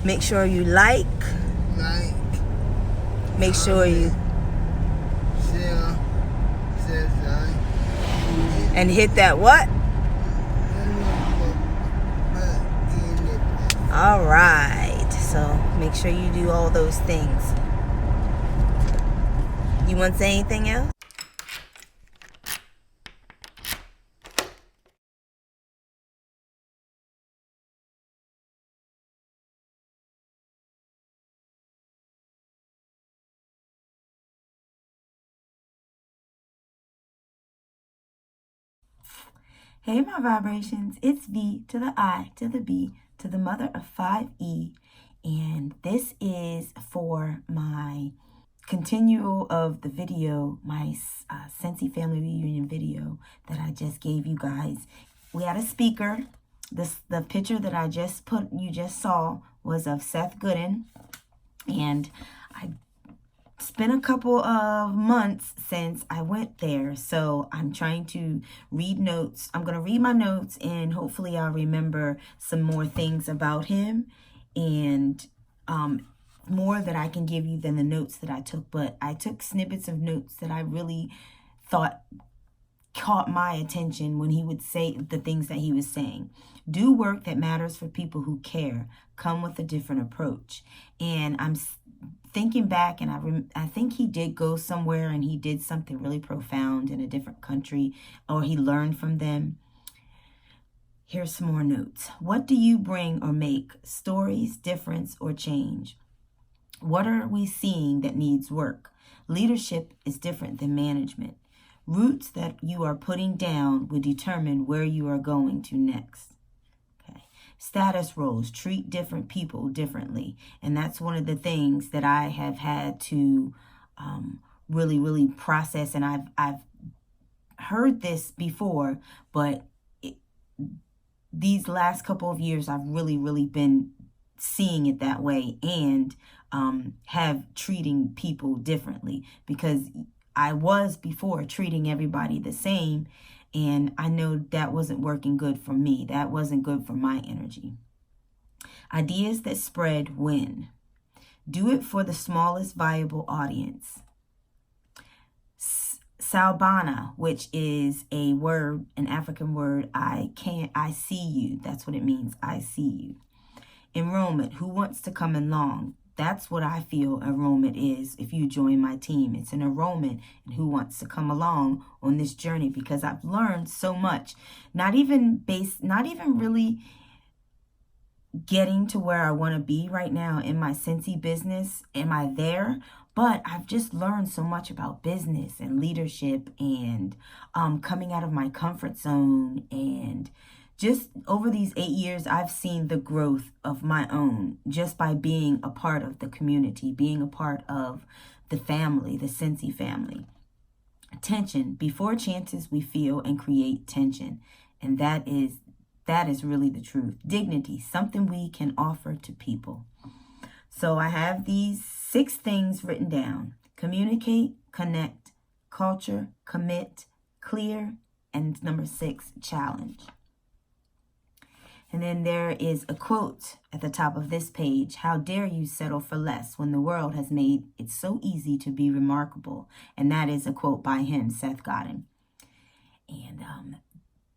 Make sure you like. Make sure you share, and hit that what? All right. So make sure you do all those things. You want to say anything else? Hey, my vibrations. It's V to the I to the B to the mother of 5E. And this is for my continual of the video, my Scentsy family reunion video that I just gave you guys. We had a speaker. The picture that you just saw was of Seth Goodin. And I spent a couple of months since I went there, so I'm trying to read notes. I'm going to read my notes, and hopefully I'll remember some more things about him and more that I can give you than the notes that I took. But I took snippets of notes that I really thought caught my attention when he would say the things that he was saying. Do work that matters for people who care. Come with a different approach. And I'm thinking back, and I think he did go somewhere and he did something really profound in a different country, or he learned from them. Here's some more notes. What do you bring or make? Stories, difference, or change? What are we seeing that needs work? Leadership is different than management. Roots that you are putting down will determine where you are going to next. Status roles, treat different people differently. And that's one of the things that I have had to really process. And I've heard this before, but these last couple of years, I've really been seeing it that way, and have treating people differently, because I was before treating everybody the same. And I know that wasn't working good for me. That wasn't good for my energy. Ideas that spread win. Do it for the smallest viable audience. Salbana, which is a word, an African word, I see you. That's what it means. I see you. Enrollment. Who wants to come along? That's what I feel enrollment is. If you join my team, it's an enrollment, and who wants to come along on this journey, because I've learned so much, not even really getting to where I want to be right now in my Scentsy business. Am I there? But I've just learned so much about business and leadership, and coming out of my comfort zone. And just over these 8 years, I've seen the growth of my own just by being a part of the community, being a part of the family, the Scentsy family. Tension. Before chances, we feel and create tension. And that is really the truth. Dignity. Something we can offer to people. So I have these 6 things written down. Communicate, connect, culture, commit, clear, and number 6, challenge. And then there is a quote at the top of this page. How dare you settle for less when the world has made it so easy to be remarkable? And that is a quote by him, Seth Goodin. And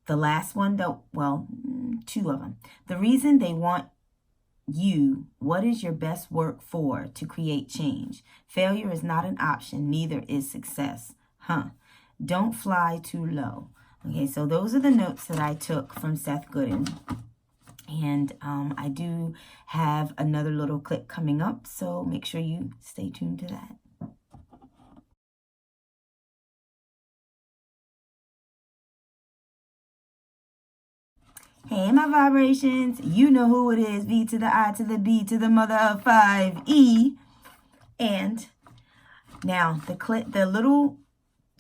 the last one, though, well, 2 of them. The reason they want you, what is your best work for to create change? Failure is not an option, neither is success. Don't fly too low. Okay, so those are the notes that I took from Seth Goodin. And I do have another little clip coming up, so make sure you stay tuned to that. Hey, my vibrations. You know who it is. V to the I to the B to the mother of 5E. And now the little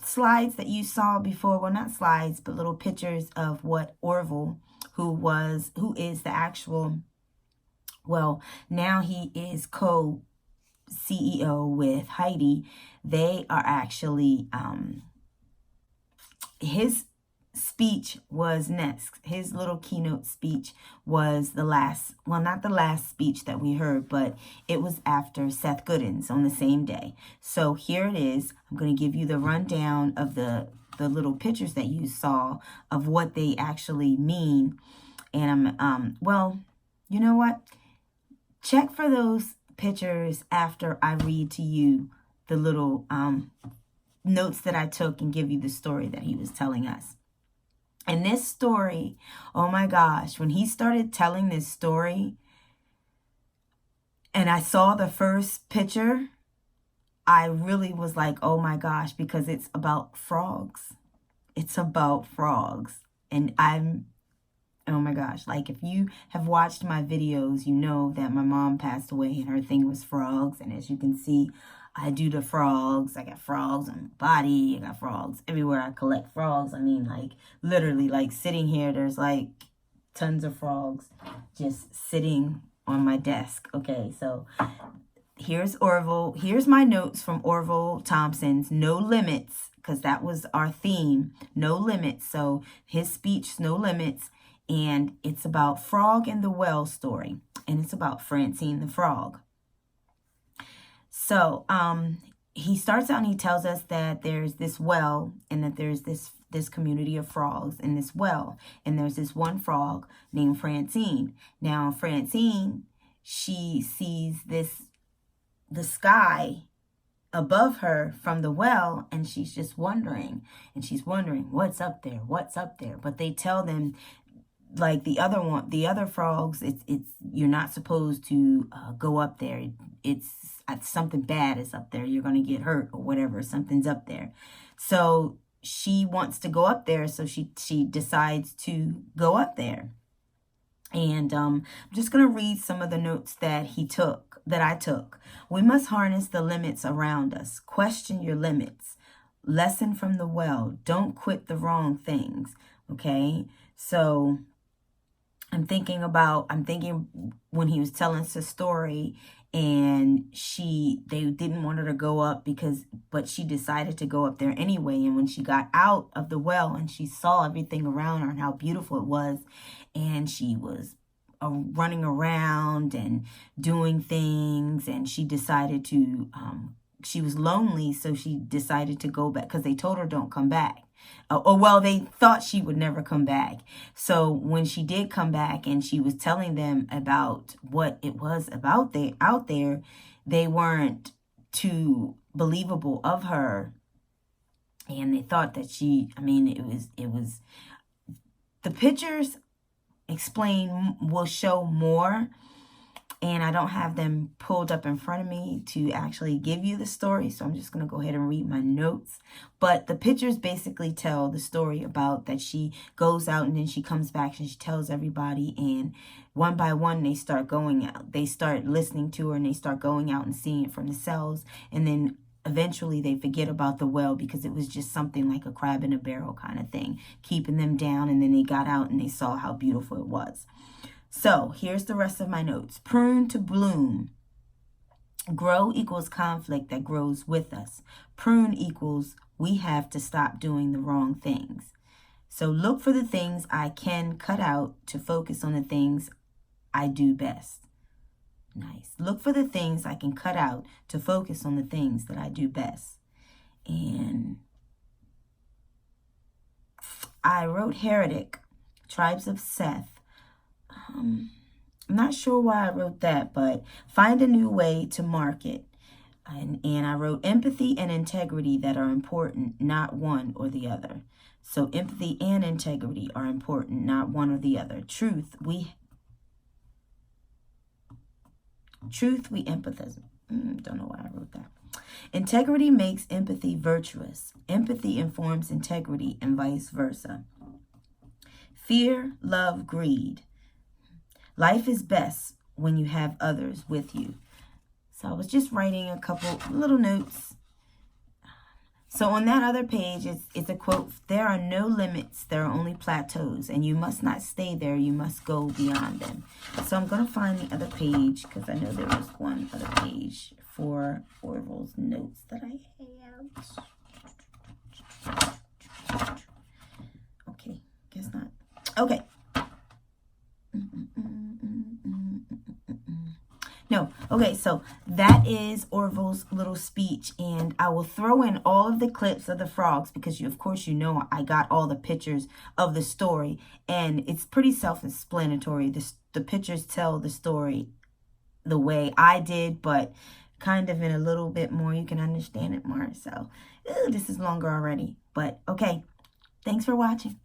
slides that you saw before, well, not slides, but little pictures of what Orville, who is the actual, well, now he is co-CEO with Heidi. They are actually his speech was next. His little keynote speech was the last, well, not the last speech that we heard, but it was after Seth Goodin's on the same day. So here it is. I'm going to give you the rundown of the little pictures that you saw of what they actually mean. And well, you know what? Check for those pictures after I read to you the little notes that I took and give you the story that he was telling us. And this story, oh my gosh, when he started telling this story and I saw the first picture, I really was like, oh my gosh, because it's about frogs. It's about frogs. And oh my gosh, like if you have watched my videos, you know that my mom passed away and her thing was frogs. And as you can see, I do the frogs. I got frogs on my body. I got frogs everywhere. I collect frogs. I mean, like literally, like sitting here, there's like tons of frogs just sitting on my desk. Okay, so here's Orville. Here's my notes from Orville Thompson's No Limits, because that was our theme, No Limits. So his speech, No Limits, and it's about Frog in the Well story, and it's about Francine the frog. So he starts out and he tells us that there's this well and that there's this community of frogs in this well. And there's this one frog named Francine. Now, Francine, she sees the sky above her from the well, and she's just wondering. And she's wondering, what's up there? What's up there? But they tell them, like the other frogs, it's you're not supposed to go up there. It's something bad is up there. You're going to get hurt or whatever. Something's up there. So she wants to go up there. So she decides to go up there. And I'm just going to read some of the notes that I took. We must harness the limits around us. Question your limits. Lesson from the well. Don't quit the wrong things. Okay. So I'm thinking when he was telling us the story, and they didn't want her to go up but she decided to go up there anyway. And when she got out of the well and she saw everything around her and how beautiful it was, and she was running around and doing things, and she decided to, she was lonely, so she decided to go back because they told her don't come back. Well, they thought she would never come back. So when she did come back and she was telling them about what it was out there, they weren't too believable of her. And they thought that it was the pictures will show more. And I don't have them pulled up in front of me to actually give you the story. So I'm just going to go ahead and read my notes. But the pictures basically tell the story about that she goes out and then she comes back and she tells everybody. And one by one, they start going out. They start listening to her and they start going out and seeing it from themselves. And then eventually they forget about the well because it was just something like a crab in a barrel kind of thing, keeping them down. And then they got out and they saw how beautiful it was. So here's the rest of my notes. Prune to bloom. Grow equals conflict that grows with us. Prune equals we have to stop doing the wrong things. So look for the things I can cut out to focus on the things I do best. Nice. Look for the things I can cut out to focus on the things that I do best. And I wrote heretic, tribes of Seth. I'm not sure why I wrote that, but find a new way to market. And I wrote empathy and integrity that are important, not one or the other. So empathy and integrity are important, not one or the other. Truth, we empathize. Don't know why I wrote that. Integrity makes empathy virtuous. Empathy informs integrity and vice versa. Fear, love, greed. Life is best when you have others with you. So I was just writing a couple little notes. So on that other page, it's a quote. There are no limits. There are only plateaus. And you must not stay there. You must go beyond them. So I'm going to find the other page because I know there was one other page for Orville's notes that I have. Okay, Okay. No. Okay, so that is Orville's little speech, and I will throw in all of the clips of the frogs because of course you know I got all the pictures of the story, and it's pretty self-explanatory. The pictures tell the story the way I did, but kind of in a little bit more, you can understand it more. So, this is longer already, but okay. Thanks for watching.